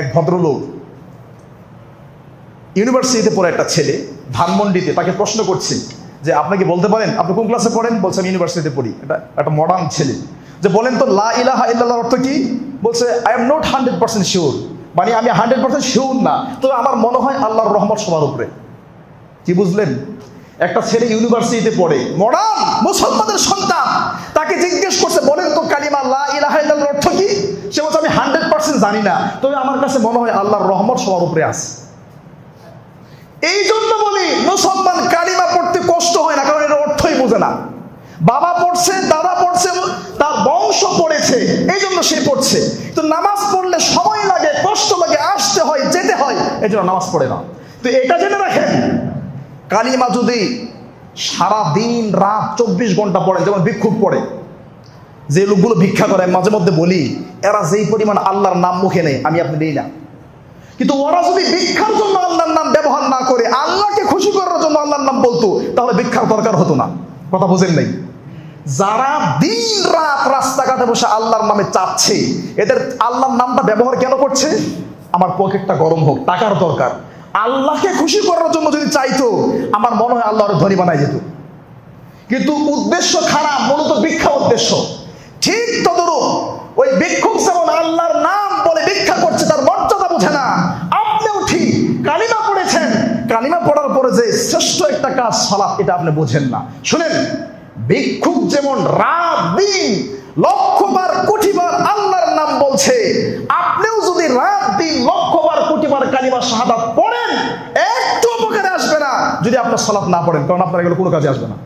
এক ভদ্রলোক ইউনিভার্সিটিতে পড়ে একটা ছেলে ধানমন্ডিতে, তাকে প্রশ্ন করছে যে আপনি কি বলতে পারেন আপনি কোন ক্লাসে পড়েন? বলছে আমি ইউনিভার্সিটিতে পড়ি। এটা একটা মডার্ন ছেলে। যে বলেন তো লা ইলাহা ইল্লাল্লাহর অর্থ কি? বলছে আই এম নট 100% শিওর, মানে আমি 100% শিওর না, তবে আমার মনে হয় আল্লাহর রহমত সবার উপরে। কি বুঝলেন? একটা ছেলে ইউনিভার্সিটিতে পড়ে, মডার্ন মুসলমানের সন্তান, তাকে জিজ্ঞেস করছে বলেন তো কালিমা লা ইলাহা ইল্লাল্লাহর অর্থ কি? সে বলছে আমি 100% জানি না, তবে আমার কাছে মনে হয় আল্লাহর রহমত সবার উপরে আছে। এই জন্য বলি মুসলমান কালিমা পড়তে কষ্ট হয় না, কারণ এর অর্থই বোঝে না। বাবা পড়ছে, দাদা পড়ছে, তার বংশ পড়েছে, এই জন্য সে পড়ছে। তো নামাজ পড়লে সময় লাগে, কষ্ট লাগে, আসতে হয়, যেতে হয়, এই জন্য নামাজ পড়ে না। তো এটা জেনে রাখেন, কালিমা যদি সারা দিন রাত 24 ঘন্টা পড়েন, যেমন ভিক্ষুক পড়ে, যে লোকগুলো ভিক্ষা করে, মাঝে মধ্যে বলি এরা যেই পরিমাণ আল্লাহর নাম মুখে নেই, আমি আপনি নেই না, কিন্তু ওরা যদি ভিক্ষার জন্য আল্লাহর নাম ব্যবহার না করে আল্লাহকে খুশি করার জন্য আল্লাহর নাম বলতো, তাহলে ভিক্ষার দরকার হতো না। কথা বুঝেন নাই? যারা দিন রাত রাস্তাঘাটে বসে আল্লাহর নামে চাচ্ছে, এদের আল্লাহর নামটা ব্যবহার কেন করছে? আমার পকেটটা গরম হোক, টাকার দরকার। আল্লাহকে খুশি করার জন্য যদি চাইতো, আমার মনে হয় আল্লাহর ধনী বানায় যেত। কিন্তু উদ্দেশ্য খারাপ, মূলত ভিক্ষা উদ্দেশ্য। ঠিক তদরূপ ওই ভিক্ষুক যেমন আল্লাহর নাম বলে ভিক্ষা করছে, তার মর্যাদা বোঝে না। আপনিও ঠিক কালিমা পড়েছেন, কালিমা পড়ার পরে যে শ্রেষ্ঠ একটা কাজ সালাত, এটা আপনি বোঝেন না। শুনেন, ভিক্ষুক যেমন রাত দিন লক্ষবার কোটিবার আল্লাহর নাম বলছে, আপনিও যদি রাত দিন লক্ষবার কোটিবার কালিমা শাহাদাত পড়েন, একটু উপকারে আসবে না যদি আপনার সালাত না পড়েন, কারণ আপনার এগুলো কোনো কাজে আসবে না।